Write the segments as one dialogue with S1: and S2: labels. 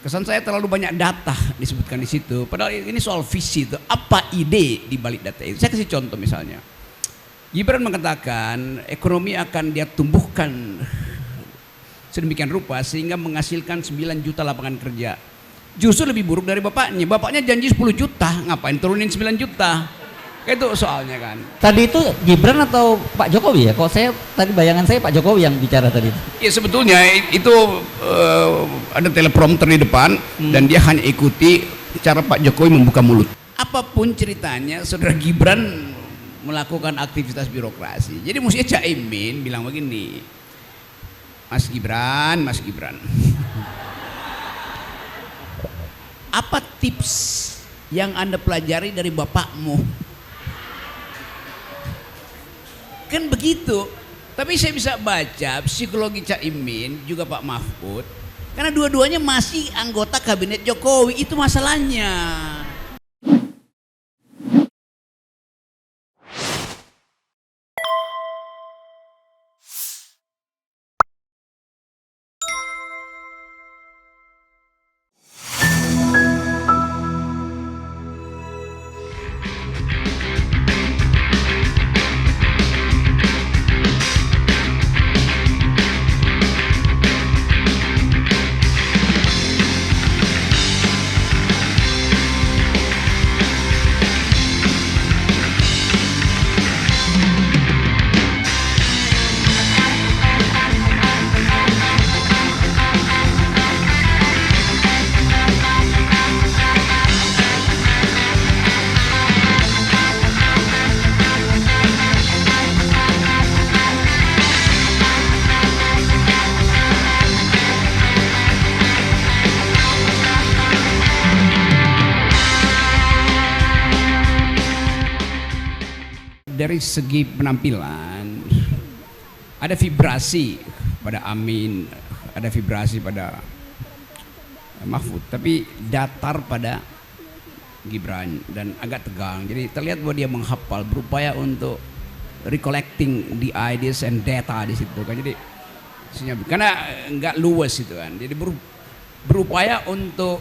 S1: Kesan saya terlalu banyak data disebutkan di situ. Padahal ini soal visi itu. Apa ide di balik data itu? Saya kasih contoh misalnya. Gibran mengatakan ekonomi akan dia tumbuhkan sedemikian rupa sehingga menghasilkan 9 juta lapangan kerja. Justru lebih buruk dari bapaknya. Bapaknya janji 10 juta, ngapain turunin 9 juta? Itu soalnya kan.
S2: Tadi itu Gibran atau Pak Jokowi ya? Kok saya tadi bayangan saya Pak Jokowi yang bicara tadi.
S1: Ya sebetulnya itu ada teleprompter di depan dan dia hanya ikuti cara Pak Jokowi membuka mulut. Apapun ceritanya, saudara Gibran melakukan aktivitas birokrasi. Jadi mestinya Caimin bilang begini, Mas Gibran, apa tips yang Anda pelajari dari bapakmu? Kan begitu. Tapi saya bisa baca psikologi Caimin juga Pak Mahfud, karena dua-duanya masih anggota kabinet Jokowi, itu masalahnya. Dari segi penampilan ada vibrasi pada Amin, ada vibrasi pada Mahfud, tapi datar pada Gibran dan agak tegang. Jadi terlihat bahwa dia menghafal, berupaya untuk recollecting the ideas and data di situ kan. Jadi karena nggak luwes itu kan. Jadi berupaya untuk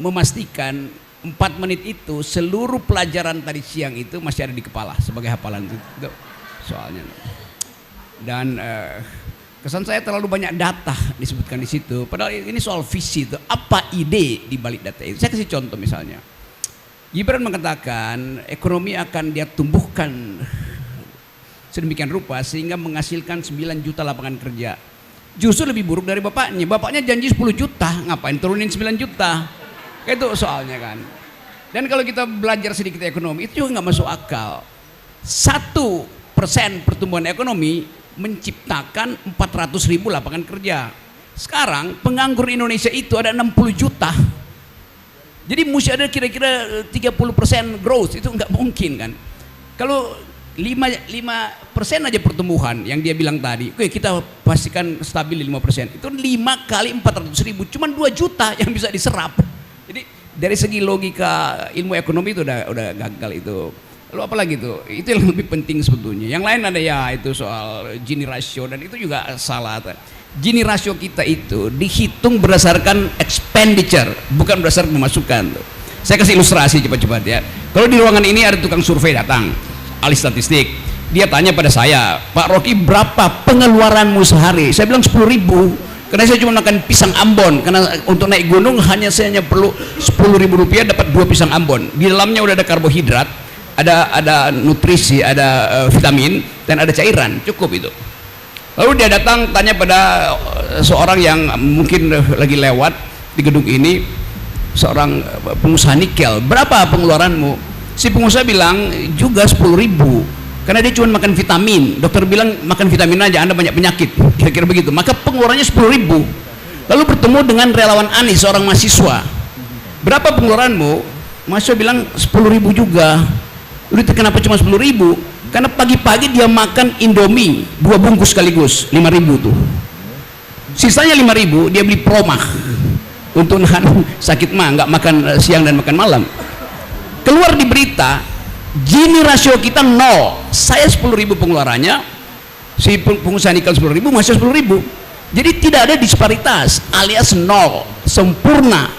S1: memastikan 4 menit itu seluruh pelajaran tadi siang itu masih ada di kepala sebagai hafalan itu soalnya. Dan kesan saya terlalu banyak data disebutkan di situ. Padahal ini soal visi itu. Apa ide di balik data itu? Saya kasih contoh misalnya. Gibran mengatakan ekonomi akan dia tumbuhkan sedemikian rupa sehingga menghasilkan 9 juta lapangan kerja. Justru lebih buruk dari bapaknya. Bapaknya janji 10 juta, ngapain turunin 9 juta? Itu soalnya kan. Dan kalau kita belajar sedikit ekonomi, itu juga nggak masuk akal. 1% pertumbuhan ekonomi menciptakan 400.000 lapangan kerja. Sekarang penganggur Indonesia itu ada 60 juta. Jadi mesti ada kira-kira 30% growth, itu nggak mungkin kan. Kalau 5% aja pertumbuhan yang dia bilang tadi, oke kita pastikan stabil di 5%. Itu 5 kali 400.000, cuma 2 juta yang bisa diserap. Jadi dari segi logika ilmu ekonomi itu udah gagal itu. Lalu apalagi itu yang lebih penting sebetulnya. Yang lain ada ya itu soal Gini ratio, dan itu juga salah. Gini ratio kita itu dihitung berdasarkan expenditure, bukan berdasarkan pemasukan. Saya kasih ilustrasi cepat-cepat ya. Kalau di ruangan ini ada tukang survei datang, ahli statistik. Dia tanya pada saya, Pak Rocky, berapa pengeluaranmu sehari? Saya bilang 10.000. Karena saya cuma makan pisang Ambon, karena untuk naik gunung saya hanya perlu 10.000 rupiah dapat 2 pisang Ambon. Di dalamnya udah ada karbohidrat, ada nutrisi, ada vitamin, dan ada cairan, cukup itu. Lalu dia datang tanya pada seorang yang mungkin lagi lewat di gedung ini, seorang pengusaha nikel, berapa pengeluaranmu? Si pengusaha bilang juga 10.000. Karena dia cuma makan vitamin. Dokter bilang makan vitamin aja, Anda banyak penyakit, kira-kira begitu. Maka pengeluarannya 10.000. Lalu bertemu dengan relawan Anies, seorang mahasiswa. Berapa pengeluaranmu? Mahasiswa bilang 10.000 juga. Udah, kenapa cuma 10.000? Karena pagi-pagi dia makan Indomie 2 bungkus sekaligus, 5.000 tuh. Sisanya 5.000 dia beli Promah untuk nahan sakit mah, nggak makan siang dan makan malam. Keluar di berita, Gini rasio kita 0. Saya 10.000 pengeluarannya, si pengusaha nikel 10.000, masih 10.000. Jadi tidak ada disparitas alias nol, sempurna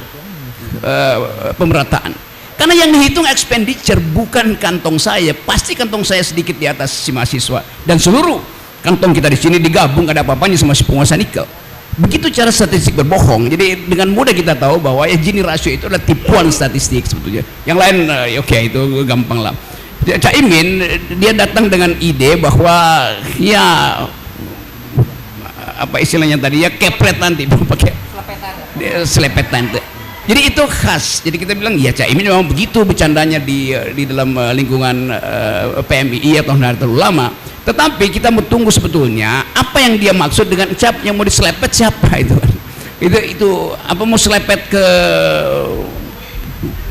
S1: pemerataan. Karena yang dihitung expenditure bukan kantong saya, pasti kantong saya sedikit di atas si mahasiswa dan seluruh kantong kita di sini digabung ada apa-apanya sama si penguasa nikel. Begitu cara statistik berbohong. Jadi dengan mudah kita tahu bahwa ya Gini rasio itu adalah tipuan statistik sebetulnya. Yang lain oke, itu gampang lah. Caimin dia datang dengan ide bahwa ya apa istilahnya tadi ya kepret nanti pakai selepetan. Jadi itu khas. Jadi kita bilang ya Caimin memang begitu bercandanya di dalam lingkungan PMII atau Nahdlatul Ulama. Tetapi kita mau tunggu sebetulnya apa yang dia maksud dengan cap yang mau diselepet siapa itu. Itu apa mau selepet ke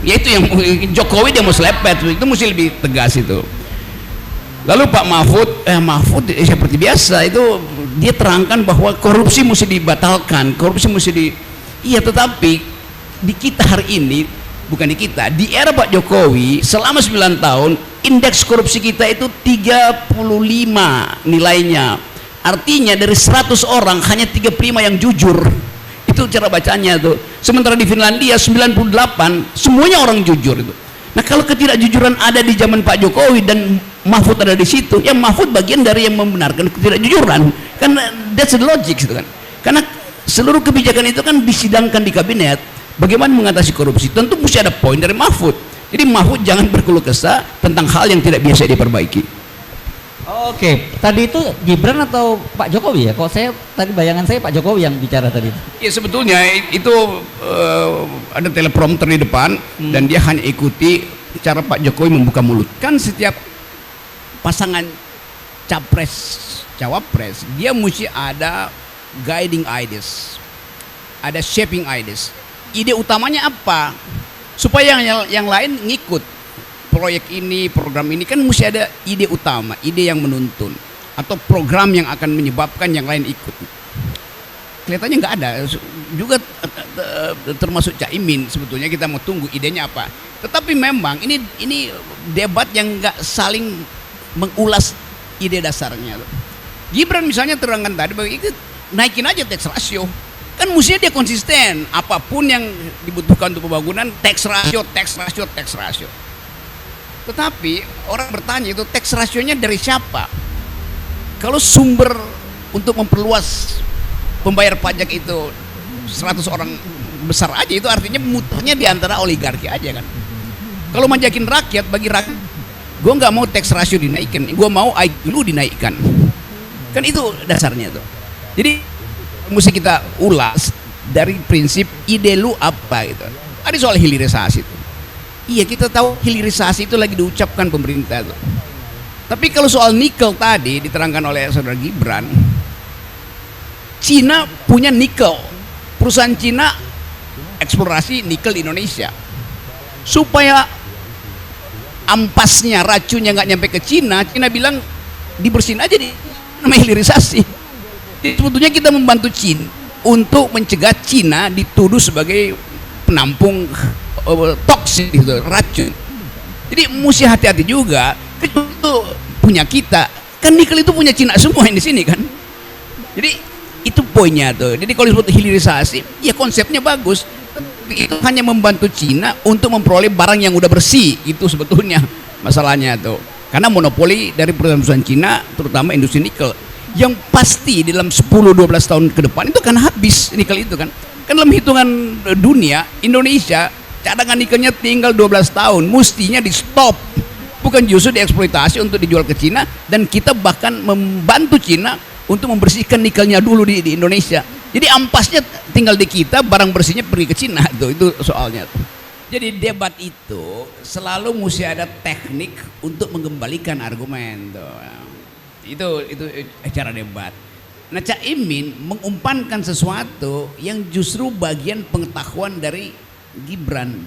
S1: ya itu yang Jokowi dia mau selepet itu mesti lebih tegas itu. Lalu Pak Mahfud seperti biasa itu dia terangkan bahwa korupsi mesti dibatalkan, korupsi mesti iya, tetapi di kita hari ini bukan di kita, di era Pak Jokowi selama 9 tahun indeks korupsi kita itu 35 nilainya, artinya dari 100 orang hanya 35 yang jujur. Itu cara bacanya tuh. Sementara di Finlandia 98 semuanya orang jujur itu. Nah kalau ketidakjujuran ada di zaman Pak Jokowi dan Mahfud ada di situ, ya Mahfud bagian dari yang membenarkan ketidakjujuran, kan that's the logic gitu kan. Karena seluruh kebijakan itu kan disidangkan di kabinet. Bagaimana mengatasi korupsi? Tentu mesti ada poin dari Mahfud. Jadi Mahfud jangan berkeluh kesah tentang hal yang tidak biasa diperbaiki.
S2: Oke, tadi itu Gibran atau Pak Jokowi ya? Kok saya tadi bayangan saya Pak Jokowi yang bicara tadi.
S1: Ya sebetulnya itu ada teleprompter di depan dan dia hanya ikuti cara Pak Jokowi membuka mulut. Kan setiap pasangan capres cawapres dia mesti ada guiding ideas, ada shaping ideas. Ide utamanya apa? Supaya yang lain ngikut proyek ini, program ini, kan mesti ada ide utama, ide yang menuntun atau program yang akan menyebabkan yang lain ikut. Kelihatannya nggak ada juga, termasuk Caimin. Sebetulnya kita mau tunggu idenya apa. Tetapi memang ini debat yang nggak saling mengulas ide dasarnya. Gibran misalnya terangkan tadi bahwa itu naikin aja tax ratio. Kan mestinya dia konsisten, apapun yang dibutuhkan untuk pembangunan, tax ratio. Tetapi orang bertanya itu tax rasionya dari siapa? Kalau sumber untuk memperluas pembayar pajak itu 100 orang besar aja, itu artinya muternya di antara oligarki aja kan. Kalau manjakin rakyat, bagi rakyat, gue nggak mau tax ratio dinaikkan, gue mau IQ lu dinaikkan. Kan itu dasarnya tuh. Jadi mesti kita ulas dari prinsip ide lu apa gitu. Ada soal hilirisasi itu. Iya, kita tahu hilirisasi itu lagi diucapkan pemerintah tuh. Tapi kalau soal nikel tadi diterangkan oleh saudara Gibran, Cina punya nikel. Perusahaan Cina eksplorasi nikel di Indonesia. Supaya ampasnya, racunnya nggak nyampe ke Cina, Cina bilang dibersihin aja, namanya hilirisasi. Jadi sebetulnya kita membantu Cina untuk mencegah Cina dituduh sebagai penampung toksin gitu, racun. Jadi mesti hati-hati juga. Itu punya kita. Kan nikel itu punya Cina semua yang di sini kan. Jadi itu poinnya tuh. Jadi kalau disebut hilirisasi, ya konsepnya bagus. Tapi itu hanya membantu Cina untuk memperoleh barang yang udah bersih. Itu sebetulnya masalahnya tuh. Karena monopoli dari perusahaan-perusahaan Cina, terutama industri nikel, yang pasti dalam 10-12 tahun ke depan itu kan habis nikel itu kan. Kan dalam hitungan dunia, Indonesia cadangan nikelnya tinggal 12 tahun, mestinya di stop, bukan justru dieksploitasi untuk dijual ke Cina, dan kita bahkan membantu Cina untuk membersihkan nikelnya dulu di Indonesia. Jadi ampasnya tinggal di kita, barang bersihnya pergi ke Cina tuh, itu soalnya tuh. Jadi debat itu selalu mesti ada teknik untuk mengembalikan argumen tuh. Itu cara debat. Nah, Caimin mengumpankan sesuatu yang justru bagian pengetahuan dari Gibran.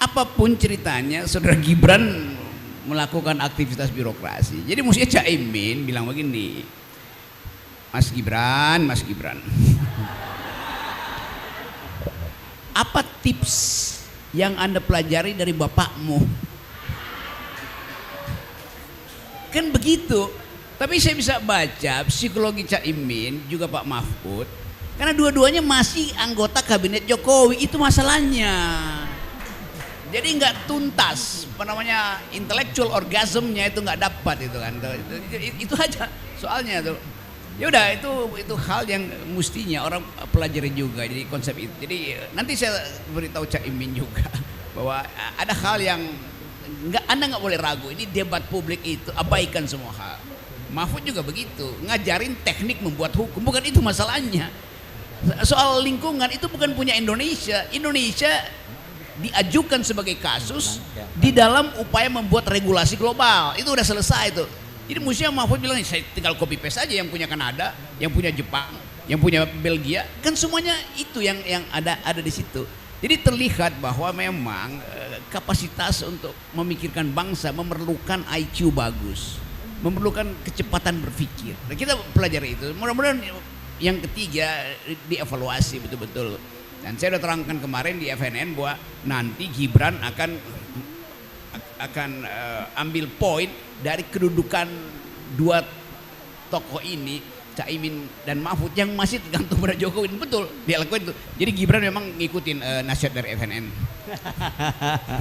S1: Apapun ceritanya, saudara Gibran melakukan aktivitas birokrasi. Jadi mestinya Caimin bilang begini, Mas Gibran, apa tips yang Anda pelajari dari bapakmu? Kan begitu. Tapi saya bisa baca psikologi Caimin juga Pak Mahfud, karena dua-duanya masih anggota kabinet Jokowi, itu masalahnya. Jadi nggak tuntas, apa namanya, intellectual orgasmnya itu nggak dapat itu kan. Itu aja soalnya tuh. Ya udah, itu hal yang mestinya orang pelajari juga, jadi konsep itu. Jadi nanti saya beritahu Caimin juga bahwa ada hal yang Anda nggak boleh ragu. Ini debat publik itu abaikan semua hal. Mahfud juga begitu, ngajarin teknik membuat hukum, bukan itu masalahnya. Soal lingkungan itu bukan punya Indonesia. Indonesia diajukan sebagai kasus di dalam upaya membuat regulasi global. Itu udah selesai itu. Jadi mestinya Mahfud bilang, saya tinggal copy paste aja yang punya Kanada, yang punya Jepang, yang punya Belgia, kan semuanya itu yang ada di situ. Jadi terlihat bahwa memang kapasitas untuk memikirkan bangsa memerlukan IQ bagus, memerlukan kecepatan berpikir. Nah, kita pelajari itu. Mudah-mudahan yang ketiga dievaluasi betul-betul. Dan saya sudah terangkan kemarin di FNN bahwa nanti Gibran akan ambil poin dari kedudukan dua tokoh ini, Caimin dan Mahfud, yang masih tergantung pada Jokowi. Betul, dia lakukan itu. Jadi Gibran memang ngikutin nasihat dari FNN.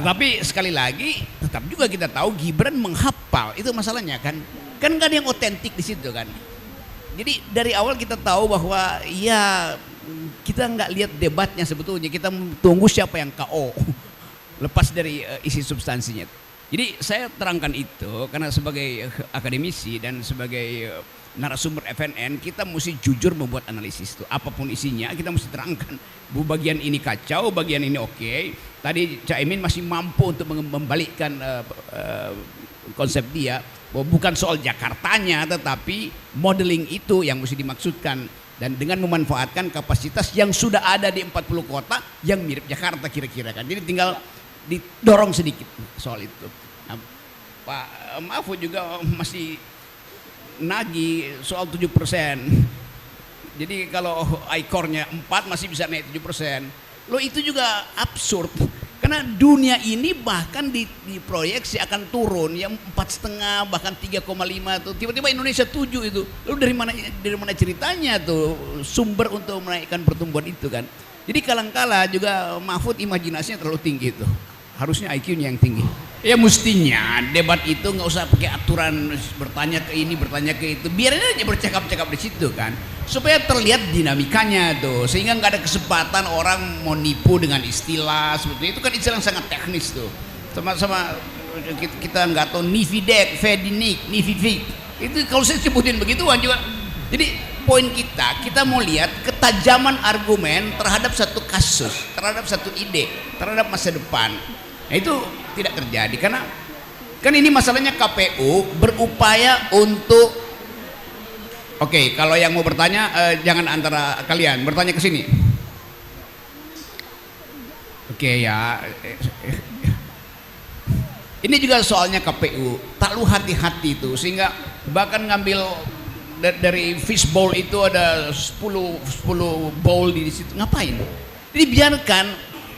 S1: Tapi sekali lagi, tetap juga kita tahu Gibran menghafal, itu masalahnya kan nggak ada yang otentik di situ kan. Jadi dari awal kita tahu bahwa ya kita nggak lihat debatnya sebetulnya, kita tunggu siapa yang KO lepas dari isi substansinya. Jadi saya terangkan itu karena sebagai akademisi dan sebagai narasumber FNN, kita mesti jujur membuat analisis itu. Apapun isinya kita mesti terangkan. Bu, bagian ini kacau, bagian ini oke. Tadi Caimin masih mampu untuk membalikkan konsep dia bahwa bukan soal Jakartanya, tetapi modeling itu yang mesti dimaksudkan, dan dengan memanfaatkan kapasitas yang sudah ada di 40 kota yang mirip Jakarta kira-kira kan. Jadi tinggal didorong sedikit soal itu. Nah, Pak Mahfud juga masih nagih soal 7%. Jadi kalau ICOR-nya 4 masih bisa naik 7%. Loh, itu juga absurd. Karena dunia ini bahkan diproyeksi akan turun yang 4,5 bahkan 3,5 tuh. Tiba-tiba Indonesia 7 itu. Lalu dari mana ceritanya tuh sumber untuk menaikkan pertumbuhan itu kan. Jadi kadang-kala juga Mahfud imajinasinya terlalu tinggi itu. Harusnya IQ-nya yang tinggi. Ya mestinya debat itu nggak usah pakai aturan bertanya ke ini, bertanya ke itu. Biarin aja bercakap-cakap di situ kan. Supaya terlihat dinamikanya tuh. Sehingga nggak ada kesempatan orang mau nipu dengan istilah seperti itu kan, istilah yang sangat teknis tuh. Sama-sama kita nggak tahu Nifidek, Fedinik, Nififik. Itu kalau saya sebutin begituan juga. Jadi poin kita mau lihat ketajaman argumen terhadap satu kasus, terhadap satu ide, terhadap masa depan. Nah, itu tidak terjadi karena kan ini masalahnya KPU berupaya untuk oke, kalau yang mau bertanya jangan antara kalian bertanya ke sini. Oke ya. Ini juga soalnya KPU terlalu hati-hati itu sehingga bahkan ngambil dari fishbowl itu ada 10 bowl di situ. Ngapain? Jadi biarkan,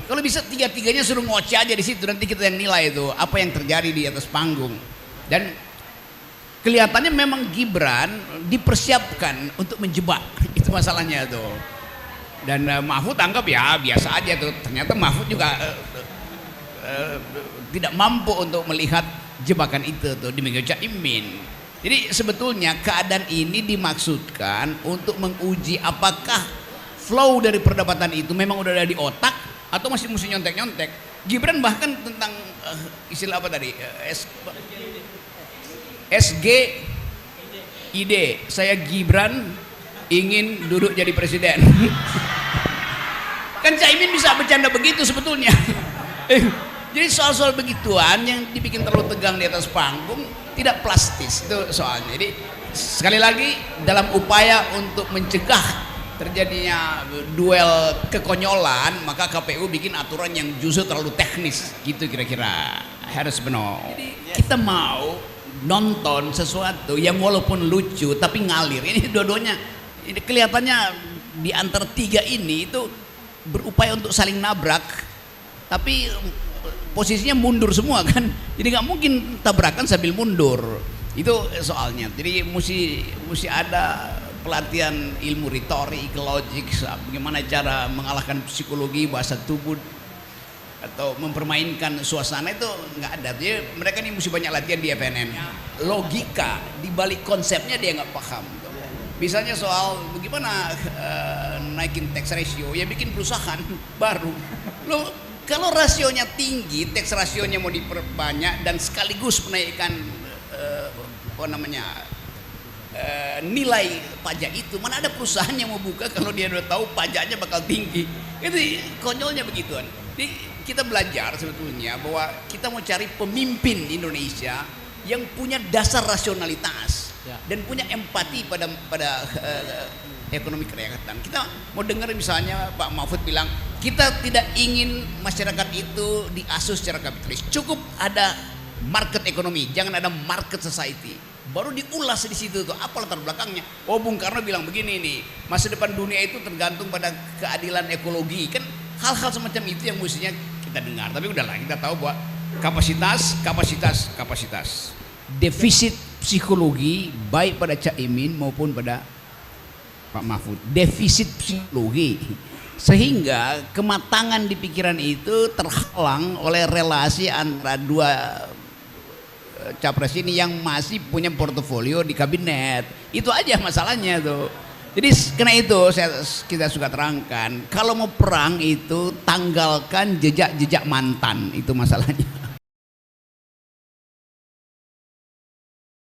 S1: kalau bisa tiga-tiganya suruh ngoceh aja di situ, nanti kita yang nilai itu apa yang terjadi di atas panggung. Dan kelihatannya memang Gibran dipersiapkan untuk menjebak, itu masalahnya tuh. Dan Mahfud anggap ya biasa aja tuh. Ternyata Mahfud juga tidak mampu untuk melihat jebakan itu tuh di meja Caimin. Jadi sebetulnya keadaan ini dimaksudkan untuk menguji apakah flow dari perdebatan itu memang udah ada di otak atau masih mesti nyontek-nyontek. Gibran bahkan tentang istilah apa tadi? SGID. Saya Gibran ingin duduk jadi presiden. Kan Caimin bisa bercanda begitu sebetulnya. Jadi soal-soal begituan yang dibikin terlalu tegang di atas panggung tidak plastis itu soalnya. Jadi sekali lagi dalam upaya untuk mencegah terjadinya duel kekonyolan, maka KPU bikin aturan yang justru terlalu teknis gitu kira-kira. Harus benar. Jadi kita mau nonton sesuatu yang walaupun lucu tapi ngalir. Ini dua-duanya ini kelihatannya di antara tiga ini itu berupaya untuk saling nabrak, tapi posisinya mundur semua kan, jadi nggak mungkin tabrakan sambil mundur. Itu soalnya. Jadi mesti ada pelatihan ilmu retorik, logik, bagaimana cara mengalahkan psikologi, bahasa tubuh, atau mempermainkan suasana, itu nggak ada. Jadi mereka ini mesti banyak latihan di FNN. Logika di balik konsepnya dia nggak paham. Misalnya soal bagaimana naikin tax ratio, ya bikin perusahaan baru. Lo kalau rasionya tinggi, tax rasionya mau diperbanyak dan sekaligus menaikkan nilai pajak itu, mana ada perusahaan yang mau buka kalau dia udah tahu pajaknya bakal tinggi. Itu konyolnya begituan. Jadi kita belajar sebetulnya bahwa kita mau cari pemimpin di Indonesia yang punya dasar rasionalitas dan punya empati pada ekonomi kerakyatan. Kita mau dengar misalnya Pak Mahfud bilang kita tidak ingin masyarakat itu diasuh secara kapitalis, cukup ada market ekonomi, jangan ada market society. Baru diulas di situ tuh apa latar belakangnya. Oh, Bung Karno bilang begini nih, masa depan dunia itu tergantung pada keadilan ekologi. Kan hal-hal semacam itu yang mestinya kita dengar. Tapi udahlah, kita tahu bahwa kapasitas. Defisit psikologi baik pada Cak Imin maupun pada Pak Mahfud. Defisit psikologi. Sehingga kematangan di pikiran itu terhalang oleh relasi antara dua capres ini yang masih punya portofolio di kabinet. Itu aja masalahnya tuh. Jadi karena itu kita suka terangkan, kalau mau perang itu tanggalkan jejak-jejak mantan, itu masalahnya.